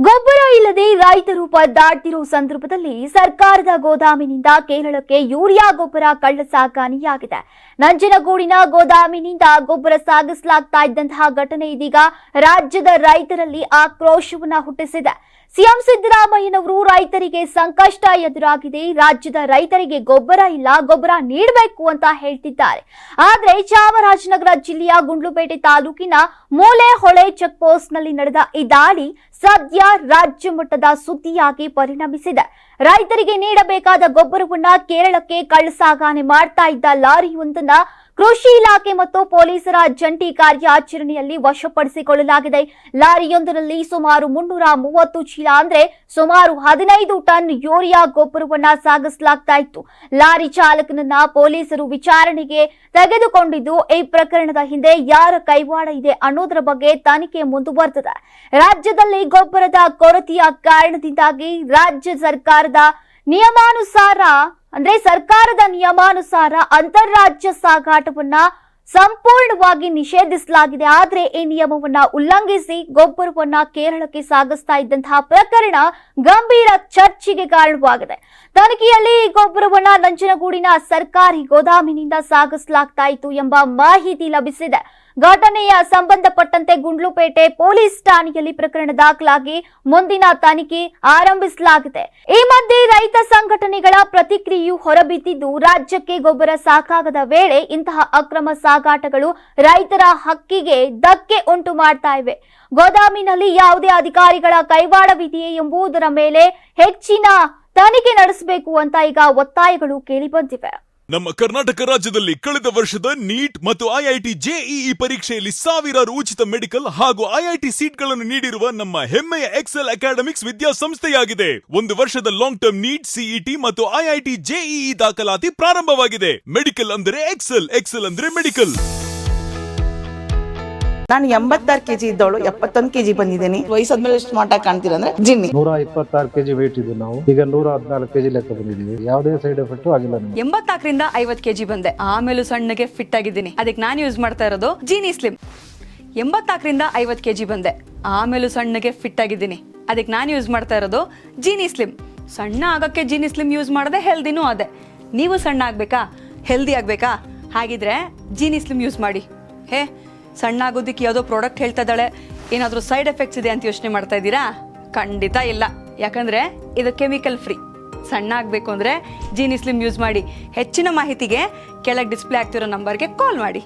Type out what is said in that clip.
ಗೊಬ್ಬರ ಇಲ್ಲದೆ ರೈತರು ಪರದಾಡ್ತಿರೋ ಸಂದರ್ಭದಲ್ಲಿ ಸರ್ಕಾರದ ಗೋದಾಮಿನಿಂದ ಕೇರಳಕ್ಕೆ ಯೂರಿಯಾ ಗೊಬ್ಬರ ಕಳ್ಳಸಾಗಣೆಯಾಗಿದೆ. ನಂಜನಗೂಡಿನ ಗೋದಾಮಿನಿಂದ ಗೊಬ್ಬರ ಸಾಗಿಸಲಾಗ್ತಾ ಇದ್ದಂತಹ ಘಟನೆ ಇದೀಗ ರಾಜ್ಯದ ರೈತರಲ್ಲಿ ಆಕ್ರೋಶವನ್ನ ಹುಟ್ಟಿಸಿದೆ. ಸಿಎಂ ಸಿದ್ದರಾಮಯ್ಯನವರು ರೈತರಿಗೆ ಸಂಕಷ್ಟ ಎದುರಾಗಿದೆ, ರಾಜ್ಯದ ರೈತರಿಗೆ ಗೊಬ್ಬರ ಇಲ್ಲ, ಗೊಬ್ಬರ ನೀಡಬೇಕು ಅಂತ ಹೇಳ್ತಿದ್ದಾರೆ. ಆದ್ರೆ ಚಾಮರಾಜನಗರ ಜಿಲ್ಲೆಯ ಗುಂಡ್ಲುಪೇಟೆ ತಾಲೂಕಿನ ಮೂಲೆಹೊಳೆ ಚೆಕ್ ಪೋಸ್ಟ್ ನಲ್ಲಿ ನಡೆದ ಈ ದಾಳಿ ಸದ್ಯ ರಾಜ್ಯ ಮಟ್ಟದ ಸುದ್ದಿಯಾಗಿ ಪರಿಣಮಿಸಿದೆ. ರೈತರಿಗೆ ನೀಡಬೇಕಾದ ಗೊಬ್ಬರವನ್ನ ಕೇರಳಕ್ಕೆ ಕಳ್ಳಸಾಗಣೆ ಮಾಡ್ತಾ ಇದ್ದ ಲಾರಿಯೊಂದನ್ನ ಕೃಷಿ ಇಲಾಖೆ ಮತ್ತು ಪೊಲೀಸರ ಜಂಟಿ ಕಾರ್ಯಾಚರಣೆಯಲ್ಲಿ ವಶಪಡಿಸಿಕೊಳ್ಳಲಾಗಿದೆ. ಲಾರಿಯೊಂದರಲ್ಲಿ ಸುಮಾರು 330 ಚೀಲ ಅಂದ್ರೆ ಸುಮಾರು 15 ಟನ್ ಯೂರಿಯಾ ಗೊಬ್ಬರವನ್ನ ಸಾಗಿಸಲಾಗ್ತಾ ಇತ್ತು. ಲಾರಿ ಚಾಲಕನನ್ನ ಪೊಲೀಸರು ವಿಚಾರಣೆಗೆ ತೆಗೆದುಕೊಂಡಿದ್ದು ಈ ಪ್ರಕರಣದ ಹಿಂದೆ ಯಾರ ಕೈವಾಡ ಇದೆ ಅನ್ನೋದರ ಬಗ್ಗೆ ತನಿಖೆ ಮುಂದುವರೆದಿದೆ. ರಾಜ್ಯದಲ್ಲಿ ಗೊಬ್ಬರದ ಕೊರತೆಯ ಕಾರಣದಿಂದಾಗಿ ರಾಜ್ಯ ಸರ್ಕಾರದ ನಿಯಮಾನುಸಾರ ಅಂತಾರಾಜ್ಯ ಸಾಗಾಟವನ್ನ ಸಂಪೂರ್ಣವಾಗಿ ನಿಷೇಧಿಸಲಾಗಿದೆ. ಆದ್ರೆ ಈ ನಿಯಮವನ್ನ ಉಲ್ಲಂಘಿಸಿ ಗೊಬ್ಬರವನ್ನ ಕೇರಳಕ್ಕೆ ಸಾಗಿಸ್ತಾ ಇದ್ದಂತಹ ಪ್ರಕರಣ ಗಂಭೀರ ಚರ್ಚೆಗೆ ಕಾರಣವಾಗಿದೆ. ತನಿಖೆಯಲ್ಲಿ ಈ ಗೊಬ್ಬರವನ್ನ ನಂಜನಗೂಡಿನ ಸರ್ಕಾರಿ ಗೋದಾಮಿನಿಂದ ಸಾಗಿಸಲಾಗ್ತಾ ಇತ್ತು ಎಂಬ ಮಾಹಿತಿ ಲಭಿಸಿದೆ. ಘಟನೆಯ ಸಂಬಂಧಪಟ್ಟಂತೆ ಗುಂಡ್ಲುಪೇಟೆ ಪೊಲೀಸ್ ಠಾಣೆಯಲ್ಲಿ ಪ್ರಕರಣ ದಾಖಲಾಗಿ ಮುಂದಿನ ತನಿಖೆ ಆರಂಭಿಸಲಾಗಿದೆ. ಈ ಮಧ್ಯೆ ರೈತ ಸಂಘಟನೆಗಳ ಪ್ರತಿಕ್ರಿಯೆಯು ಹೊರಬಿದ್ದಿದ್ದು, ರಾಜ್ಯಕ್ಕೆ ಗೊಬ್ಬರ ಸಾಕಾಗದ ವೇಳೆ ಇಂತಹ ಅಕ್ರಮ ಸಾಗಾಟಗಳು ರೈತರ ಹಕ್ಕಿಗೆ ಧಕ್ಕೆ ಉಂಟು ಮಾಡ್ತಾ ಇವೆ. ಗೋದಾಮಿನಲ್ಲಿ ಯಾವುದೇ ಅಧಿಕಾರಿಗಳ ಕೈವಾಡವಿದೆಯೇ ಎಂಬುದರ ಮೇಲೆ ಹೆಚ್ಚಿನ ತನಿಖೆ ನಡೆಸಬೇಕು ಅಂತ ಈಗ ಒತ್ತಾಯಗಳು ಕೇಳಿಬಂದಿವೆ. ನಮ್ಮ ಕರ್ನಾಟಕ ರಾಜ್ಯದಲ್ಲಿ ಕಳೆದ ವರ್ಷದ ನೀಟ್ ಮತ್ತು ಐಐಟಿ ಜೆಇಇ ಪರೀಕ್ಷೆಯಲ್ಲಿ ಸಾವಿರಾರು ಉಚಿತ ಮೆಡಿಕಲ್ ಹಾಗೂ ಐಐಟಿ ಸೀಟ್ಗಳನ್ನು ನೀಡಿರುವ ನಮ್ಮ ಹೆಮ್ಮೆಯ ಎಕ್ಸೆಲ್ ಅಕಾಡೆಮಿಕ್ಸ್ ವಿದ್ಯಾಸಂಸ್ಥೆಯಾಗಿದೆ. 1 ವರ್ಷದ ಲಾಂಗ್ ಟರ್ಮ್ ನೀಟ್, ಸಿಇಟಿ ಮತ್ತು ಐಐಟಿ ಜೆಇಇ ದಾಖಲಾತಿ ಪ್ರಾರಂಭವಾಗಿದೆ. ಮೆಡಿಕಲ್ ಅಂದ್ರೆ ಎಕ್ಸೆಲ್, ಎಕ್ಸೆಲ್ ಅಂದ್ರೆ ಮೆಡಿಕಲ್. ನಾನು 86 ಕೆಜಿ ಇದ್ದವಳು 71 ಕೆಜಿ ಬಂದಿದ್ದೀನಿ. ವಯಸ್ಸಾದ್ಮೇಲೆ ಸ್ಮಾರ್ಟ್ ಆಗಿ ಕಾಣ್ತೀರ ಅಂದ್ರೆ ಜಿನ್ನಿ. 126 ಕೆಜಿ ವೇಟ್ ಇದ್ದು ನಾವು ಈಗ 114 ಕೆಜಿ ಲೆಕ್ಕ ಬಂದಿದ್ದೀವಿ. ಯಾವುದೇ ಸೈಡ್ ಎಫೆಕ್ಟ್ ಆಗಿಲ್ಲ. 84ರಿಂದ 50 ಕೆಜಿ ಬಂದೆ, ಆಮೇಲೆ ಸಣ್ಣಗೆ ಫಿಟ್ ಆಗಿದ್ದೀನಿ. ಅದಕ್ಕೆ ನಾನು ಯೂಸ್ ಮಾಡ್ತಾ ಇರೋದು ಜೀನಿ ಸ್ಲಿಮ್. 84ರಿಂದ 50 ಕೆಜಿ ಬಂದೆ, ಆಮೇಲೆ ಸಣ್ಣಗೆ ಫಿಟ್ ಆಗಿದ್ದೀನಿ. ಅದಕ್ಕೆ ನಾನು ಯೂಸ್ ಮಾಡ್ತಾ ಇರೋದು ಜೀನಿ ಸ್ಲಿಮ್. ಸಣ್ಣ ಆಗಕ್ಕೆ ಜೀನಿ ಸ್ಲಿಮ್ ಯೂಸ್ ಮಾಡದೆ ಹೆಲ್ದಿನೂ ಅದೇ. ನೀವು ಸಣ್ಣ ಆಗ್ಬೇಕಾ, ಹೆಲ್ದಿ ಆಗ್ಬೇಕಾ? ಹಾಗಿದ್ರೆ ಜೀನಿ ಸ್ಲಿಮ್ ಯೂಸ್ ಮಾಡಿ. ಸಣ್ಣ ಆಗೋದಕ್ಕೆ ಯಾವುದೋ ಪ್ರಾಡಕ್ಟ್ ಹೇಳ್ತಾ ಇದ್ದಾಳೆ, ಏನಾದರೂ ಸೈಡ್ ಎಫೆಕ್ಟ್ಸ್ ಇದೆ ಅಂತ ಯೋಚನೆ ಮಾಡ್ತಾ ಇದ್ದೀರಾ? ಖಂಡಿತ ಇಲ್ಲ, ಯಾಕಂದ್ರೆ ಇದು ಕೆಮಿಕಲ್ ಫ್ರೀ. ಸಣ್ಣ ಆಗಬೇಕು ಅಂದರೆ ಜೀನಿ ಸ್ಲಿಮ್ ಯೂಸ್ ಮಾಡಿ. ಹೆಚ್ಚಿನ ಮಾಹಿತಿಗೆ ಕೆಳಗೆ ಡಿಸ್ಪ್ಲೇ ಆಗ್ತಿರೋ ನಂಬರ್ಗೆ ಕಾಲ್ ಮಾಡಿ.